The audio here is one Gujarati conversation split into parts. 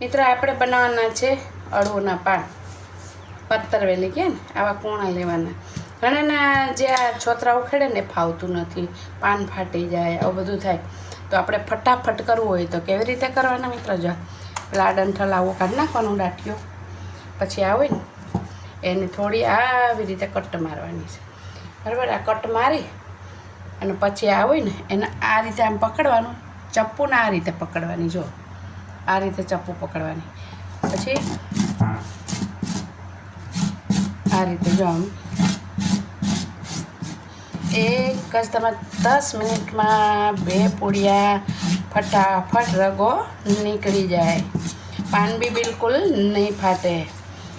મિત્રો આપણે બનાવવાના છે અળવુંના પાન, પત્તરવેલી કે ને આવા કોણા લેવાના. ઘણાના જે આ છોતરા ઉખેડે ને ફાવતું નથી, પાન ફાટી જાય, આવું બધું થાય. તો આપણે ફટાફટ કરવું હોય તો કેવી રીતે કરવાના મિત્રો? જો લાડન ઠલાવો કાઢી નાખવાનું દાંઠિયો, પછી આવે ને એને થોડી આવી રીતે કટ મારવાની છે, બરાબર? આ કટ મારી અને પછી આવે ને એને આ રીતે આમ પકડવાનું, ચપ્પુને આ રીતે પકડવાની. જો આ રીતે ચપ્પુ પકડવાની, પછી આ રીતે જો આમ એક જ તમે 10 મિનિટમાં 2 પૂડિયા ફટાફટ રગો નીકળી જાય, પાન બી બિલકુલ નહીં ફાટે.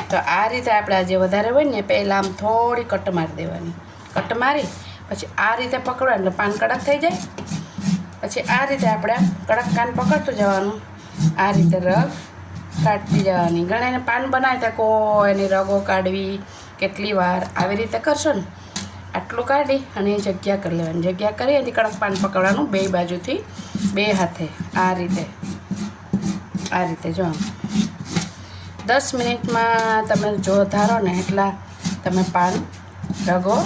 તો આ રીતે આપણે આજે વધારે હોય ને પહેલાં આમ થોડી કટ મારી દેવાની, કટ મારી પછી આ રીતે પકડવાનું એટલે પાન કડક થઈ જાય. પછી આ રીતે આપણે કડક પાન પકડતું જવાનું, આ રીતે રગ કાઢતી જવાની. ઘણાને પાન બનાવી શકો એની રગો કાઢવી કેટલી વાર આવી રીતે કરશો ને, આટલું કાઢી અને જગ્યા કરી લેવાની, જગ્યા કરી એથી કડક પાન પકડવાનું બે બાજુથી, બે હાથે આ રીતે જો 10 મિનિટમાં તમે જો ધારો ને એટલા તમે પાન રગો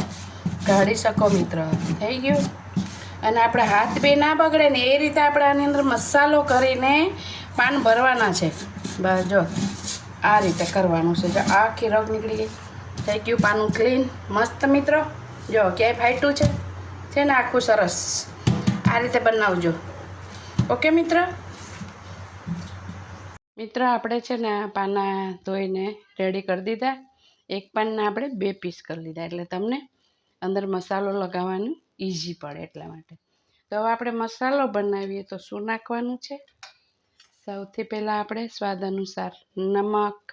કાઢી શકો મિત્રો. થઈ ગયું. અને આપણે હાથ બી ના બગડે ને એ રીતે આપણે આની અંદર મસાલો કરીને પાન ભરવાના છે. બસ જો આ રીતે કરવાનું છે. જો આખી રગ નીકળી ગઈ, થઈ ગયું પાનું ક્લીન મસ્ત મિત્રો. જો ક્યાંય ફાટ્યું છે ને આખું સરસ. આ રીતે બનાવજો. ઓકે મિત્ર. મિત્ર આપણે છે ને આ પાના ધોઈને રેડી કરી દીધા. એક પાનના આપણે 2 પીસ કરી લીધા એટલે તમને અંદર મસાલો લગાવવાનું ઇઝી પડે એટલા માટે. તો હવે આપણે મસાલો બનાવીએ તો શું નાખવાનું છે? સૌથી પહેલાં આપણે સ્વાદ અનુસાર નમક,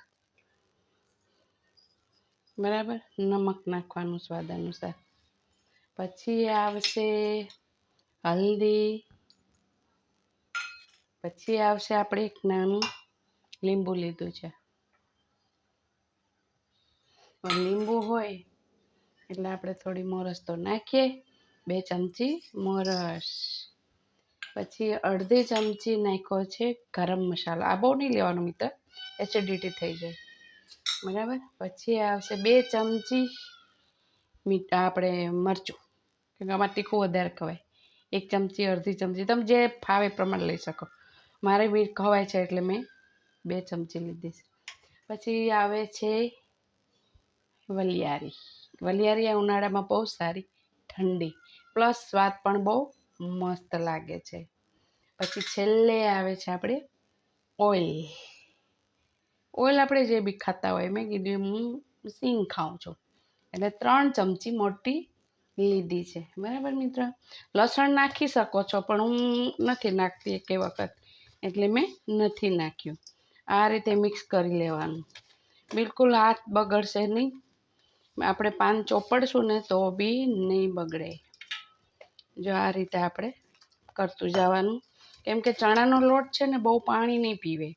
બરાબર? નમક નાખવાનું સ્વાદ અનુસાર. પછી આવશે હલ્દી, પછી આવશે આપણે એક નાનું લીંબુ લીધું છે. લીંબુ હોય એટલે આપણે થોડી મોરસ તો નાખીએ, 2 ચમચી મોરસ. પછી અડધી ચમચી નાખ્યો છે ગરમ મસાલો. આ બહુ નહીં લેવાનું મિત્ર, એસિડિટી થઈ જાય, બરાબર? પછી આવશે 2 ચમચી મીઠા આપણે મરચું, કેમ કે આમાં તીખું વધારે ખવાય. 1 ચમચી, અડધી ચમચી, તમે જે ફાવે પ્રમાણે લઈ શકો. મારે બી ખવાય છે એટલે મેં 2 ચમચી લીધી છે. પછી આવે છે વલિયારી. વલિયારી આ ઉનાળામાં બહુ સારી, ઠંડી, પ્લસ સ્વાદ પણ બહુ મસ્ત લાગે છે. પછી છેલ્લે આવે છે આપણે ઓઇલ. ઓઇલ આપણે જે બી ખાતા હોય, મેં કીધું હું સિંગ ખાઉં છું એટલે 3 ચમચી મોટી લીધી છે, બરાબર મિત્ર? લસણ નાખી શકો છો પણ હું નથી નાખતી એક વખત એટલે મેં નથી નાખ્યું. આ રીતે મિક્સ કરી લેવાનું, બિલકુલ હાથ બગડશે નહીં. આપણે પાન ચોપડશું ને તો બી નહીં બગડે. જો આ રીતે આપણે કરતું જવાનું, કેમ કે ચણાનો લોટ છે ને બહુ પાણી નહીં પીવે.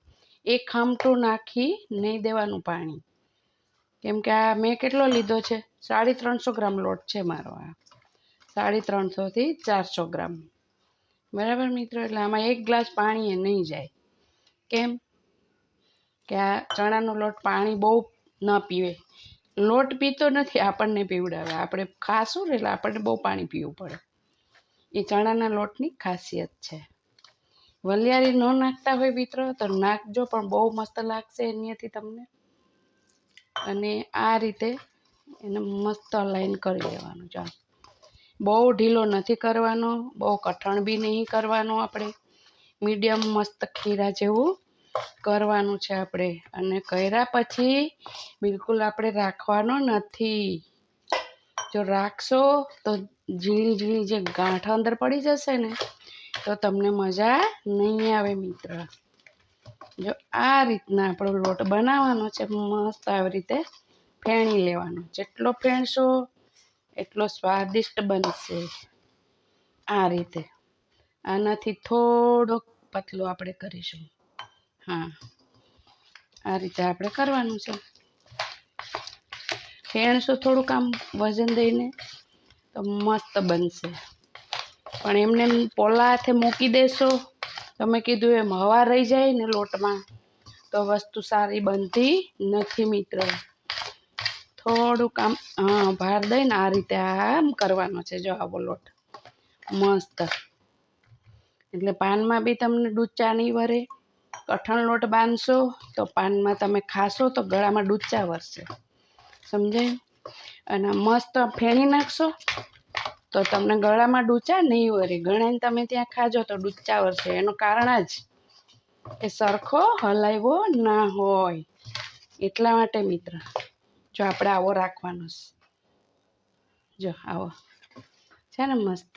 એક ખામટું નાખી નહીં દેવાનું પાણી, કેમ કે આ મેં કેટલો લીધો છે? 350 ગ્રામ લોટ છે મારો. આ 350 થી 400 ગ્રામ, બરાબર મિત્રો? એટલે આમાં 1 ગ્લાસ પાણી એ નહીં જાય. કેમ કે આ ચણાનો લોટ પાણી બહુ ન પીવે. લોટ પીતો નથી, આપણને પીવડાવે. આપણે ખાશું ને એટલે આપણને બહુ પાણી પીવું પડે. એ ચણાના લોટની ખાસિયત છે. વલિયારી ન નાખતા હોય મિત્રો તો નાખજો, પણ બહુ મસ્ત લાગશે એનાથી તમને. અને આ રીતે એને મસ્ત અલાઈન કરી દેવાનું. ચાલો, બહુ ઢીલો નથી કરવાનો, બહુ કઠણ બી નહીં કરવાનો. આપણે મીડિયમ મસ્ત ખીરા જેવું કરવાનું છે આપણે. અને કર્યા પછી બિલકુલ આપણે રાખવાનો નથી. જો રાખશો તો ઝીણી ઝીણી જે ગાંઠ અંદર પડી જશે ને તો તમને મજા નહીં આવે મિત્ર. જો આ રીતના આપણો લોટ બનાવવાનો છે, મસ્ત આવી રીતે ફેણી લેવાનો. જેટલો ફેણશો એટલો સ્વાદિષ્ટ બનશે. આ રીતે આનાથી થોડોક પતલો આપણે કરીશું. હા, આ રીતે આપણે કરવાનું છે. ફેણશો થોડુંક આમ વજન દઈને તો મસ્ત બનશે. પણ એમને પોલા હાથે મૂકી દેશો, તમે કીધું એમ હવા રહી જાય ને લોટમાં તો વસ્તુ સારી બનતી નથી મિત્રો. થોડુંક આમ ભાર દઈને આ રીતે આમ કરવાનો છે. જો આવો લોટ મસ્ત, એટલે પાનમાં બી તમને ડૂચા નહીં વરે. કઠણ લોટ બાંધશો તો પાનમાં તમે ખાશો તો ગળામાં ડૂચા વરસે, સમજાયું? અને મસ્ત ફેણી નાખશો તો તમને ગળામાં ડૂચા નહીં વરે. ઘણાને તમે ત્યાં ખાજો તો ડૂચા વરસે. એનું કારણ જ કે સરખો હલાવ્યો ના હોય, એટલા માટે મિત્ર. જો આપણે આવો રાખવાનો છે. જો આવો છે ને મસ્ત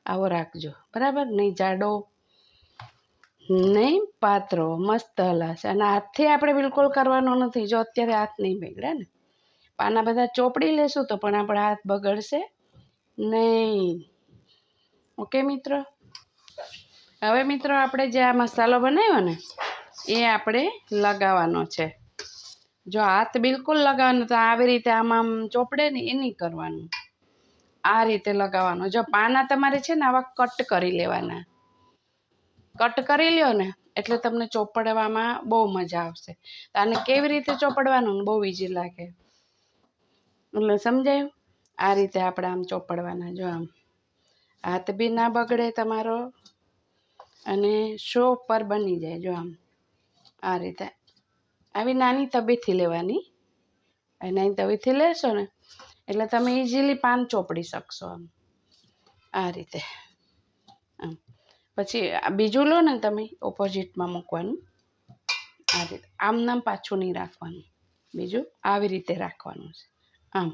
આવો રાખજો, બરાબર? નહીં જાડો નહીં પાતળો, મસ્ત હલાશે. અને હાથથી આપણે બિલકુલ કરવાનો નથી. જો અત્યારે હાથ નહીં બગડે ને, પાના બધા ચોપડી લેશું તો પણ આપણા હાથ બગડશે નહીં. ઓકે મિત્રો? હવે મિત્રો આપણે જે આ મસાલો બનાવ્યો ને એ આપણે લગાવવાનો છે. જો હાથ બિલકુલ લગાવવાનો તો આવી રીતે આમ ચોપડે ને એ નહીં કરવાનું, આ રીતે લગાવવાનો. જો પાના તમારે છે ને આવા કટ કરી લેવાના. કટ કરી લ્યો ને એટલે તમને ચોપડવામાં બહુ મજા આવશે. આને કેવી રીતે ચોપડવાનું બહુ ઈઝી લાગે, એટલે સમજાયું? આ રીતે આપણે આમ ચોપડવાના. જો આમ હાથ બી ના બગડે તમારો અને શો પર બની જાય. જો આમ આ રીતે આવી નાની તવીથી લેવાની. નાની તવીથી લેશો ને એટલે તમે ઇઝીલી પાન ચોપડી શકશો. આમ આ રીતે આમ. પછી બીજું લો ને તમે ઓપોઝિટમાં મૂકવાનું. આ રીતે આમ નામ પાછું નહીં રાખવાનું, બીજું આવી રીતે રાખવાનું છે. આમ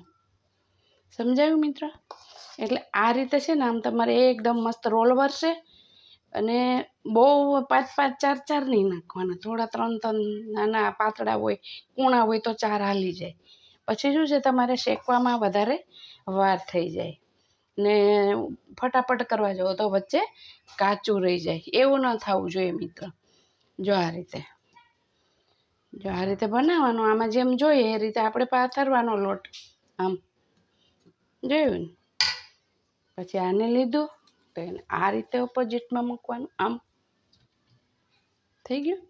સમજાયું મિત્ર? એટલે આ રીતે છે ને આમ તમારે એકદમ મસ્ત રોલ વરસે. અને બહુ 5-5 4-4 નહીં નાખવાના, થોડા 3-3 નાના પાતળા હોય, કૂણા હોય તો 4 હાલી જાય. પછી શું છે તમારે શેકવામાં વધારે વાર થઈ જાય ને ફટાફટ કરવા જાઓ તો વચ્ચે કાચું રહી જાય. એવું ન થવું જોઈએ મિત્ર. જો આ રીતે, જો આ રીતે બનાવવાનું. આમાં જેમ જોઈએ એ રીતે આપણે પાથરવાનો લોટ. આમ જોયું ને? પછી આને લીધું તો એને આ રીતે ઓપોઝિટમાં મૂકવાનું. આમ થઈ ગયું.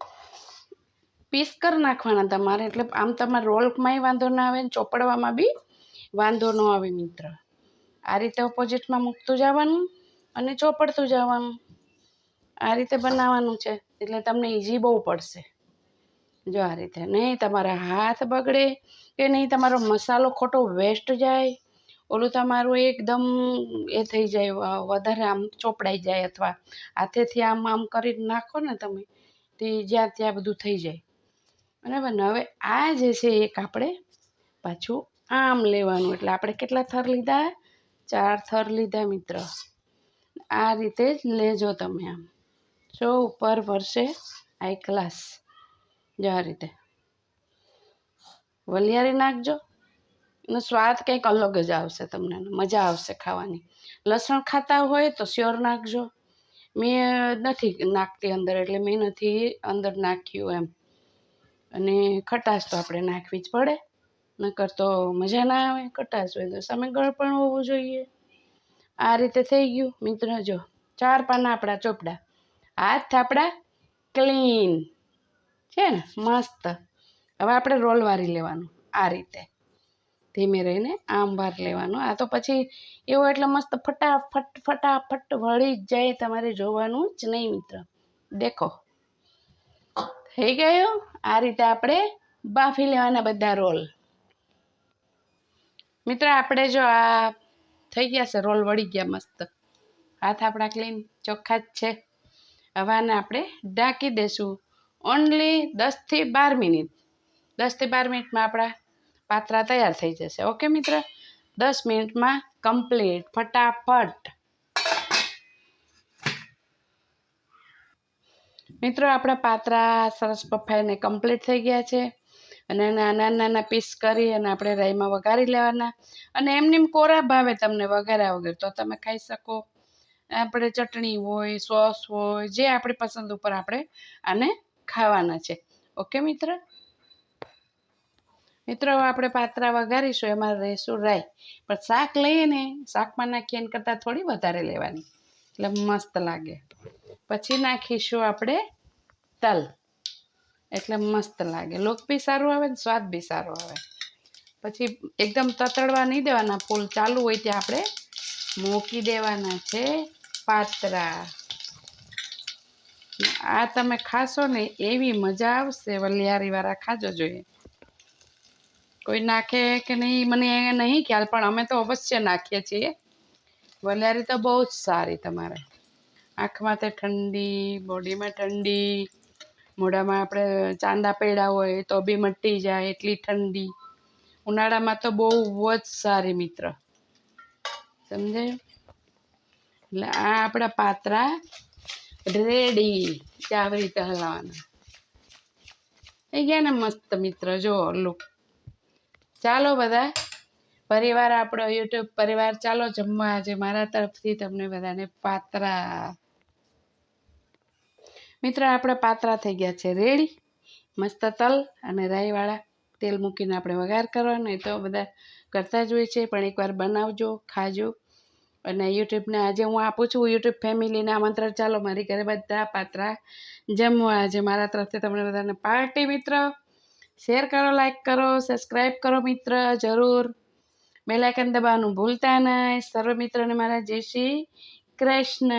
પીસ કરી નાખવાના તમારે, એટલે આમ તમારે રોલમાંય વાંધો ના આવે ને ચોપડવામાં બી વાંધો ન આવે મિત્ર. આ રીતે ઓપોઝિટમાં મૂકતું જવાનું અને ચોપડતું જવાનું. આ રીતે બનાવવાનું છે એટલે તમને ઇઝી બહુ પડશે. જો આ રીતે. નહીં તમારા હાથ બગડે કે નહીં તમારો મસાલો ખોટો વેસ્ટ જાય. ઓલું તમારું એકદમ એ થઈ જાય, વધારે આમ ચોપડાઈ જાય, અથવા હાથેથી આમ આમ કરી નાખો ને તમે તે જ્યાં ત્યાં બધું થઈ જાય, બરાબર ને? હવે આ જે છે એક આપણે પાછું આમ લેવાનું. એટલે આપણે કેટલા થર લીધા? 4 થર લીધા મિત્ર. આ રીતે જ લેજો તમે. આમ જો ઉપર વરસે હાઈ ક્લાસ. જો આ રીતે વલિયારી નાખજો એનો સ્વાદ કંઈક અલગ જ આવશે. તમને મજા આવશે ખાવાની. લસણ ખાતા હોય તો સ્યોર નાખજો. મેં નથી નાખતી અંદર, એટલે મેં નથી અંદર નાખ્યું એમ. અને ખટાશ તો આપણે નાખવી જ પડે, નકર તો મજા ના આવે. ખટાશ હોય તો સામે ગળ પણ હોવું જોઈએ. આ રીતે થઈ ગયું મિત્ર. જો 4 પાના આપણા ચોપડા, હાથ આપણા ક્લીન છે ને, મસ્ત. હવે આપણે રોલ વારી લેવાનું. આ રીતે ધીમે રહીને આમ વાર લેવાનું. આ તો પછી એવો એટલે મસ્ત ફટાફટ ફટાફટ વળી જ જાય, તમારે જોવાનું જ નહીં મિત્ર. દેખો થઈ ગયું. આ રીતે આપણે બાફી લેવાના બધા રોલ. મિત્ર આપણે જો આ થઈ ગયા છે, રોલ વળી ગયા મસ્ત. હાથ આપણા ક્લીન ચોખ્ખા જ છે. હવે આને આપણે ઢાંકી દઈશું ઓનલી 10 થી 12 મિનિટ. 10 થી 12 મિનિટમાં આપણા પાત્રા તૈયાર થઈ જશે. ઓકે મિત્ર? 10 મિનિટમાં કમ્પ્લીટ, ફટાફટ. મિત્રો આપણા પાત્રા સરસ બફાઈને કમ્પ્લીટ થઈ ગયા છે. અને નાના નાના પીસ કરી અને આપણે રાઈમાં વઘારી લેવાના. અને એમનેમ કોરા ભાવે તમને વઘાર્યા વગર તો તમે ખાઈ શકો. આપણે ચટણી હોય, સોસ હોય, જે આપણી પસંદ ઉપર આપણે આને ખાવાના છે. ઓકે મિત્ર? મિત્રો આપણે પાત્રા વઘારીશું, એમાં રહેશું રાઈ. પણ શાક લઈએ ને, શાકમાં નાખીએ એના કરતાં થોડી વધારે લેવાની, એટલે મસ્ત લાગે. પછી નાખીશું આપણે તલ. એટલે મસ્ત લાગે. લોક બી સારું આવે ને સ્વાદ બી સારો આવે. પછી એકદમ તતડવા નહીં દેવાના, ફૂલ ચાલુ હોય ત્યાં આપણે મૂકી દેવાના છે પાતરા. આ તમે ખાશો ને એવી મજા આવશે. વલિયારીવાળા ખાજો જોઈએ. કોઈ નાખે કે નહીં મને નહીં ખ્યાલ, પણ અમે તો અવશ્ય નાખીએ છીએ. વલિયારી તો બહુ જ સારી તમારે આંખમાં તે ઠંડી, બોડીમાં ઠંડી, મોઢામાં આપણે ચાંદા પડ્યા હોય તો બી મટી જાય એટલી ઠંડી. ઉનાળામાં તો બહુ જ સારી મિત્ર, સમજાયું? એટલે આ આપણા પાતરા રેડી. આવી રીતે હલાવવાના થઈ ગયા ને મસ્ત મિત્ર. જો લુક. ચાલો બધા પરિવાર, આપણો યુટ્યુબ પરિવાર, ચાલો જમવા. આજે મારા તરફથી તમને બધાને પાતરા. મિત્ર આપણા પાતરા થઈ ગયા છે રેડી. મસ્ત તલ અને રાઈવાળા તેલ મૂકીને આપણે વઘાર કરવાનો. એ તો બધા કરતા જ હોય છે, પણ એકવાર બનાવજો, ખાજો. અને યુટ્યુબને આજે હું આપું છું યુટ્યુબ ફેમિલીને આમંત્રણ. ચાલો મારી ઘરે બધા પાતરા જમવા. આજે મારા તરફથી તમને બધાને પાર્ટી મિત્ર. શેર કરો, લાઈક કરો, સબસ્ક્રાઈબ કરો મિત્ર જરૂર. બેલ આઇકન દબાવવાનું ભૂલતા નહીં. સર્વ મિત્રોને મારા જય શ્રી કૃષ્ણ.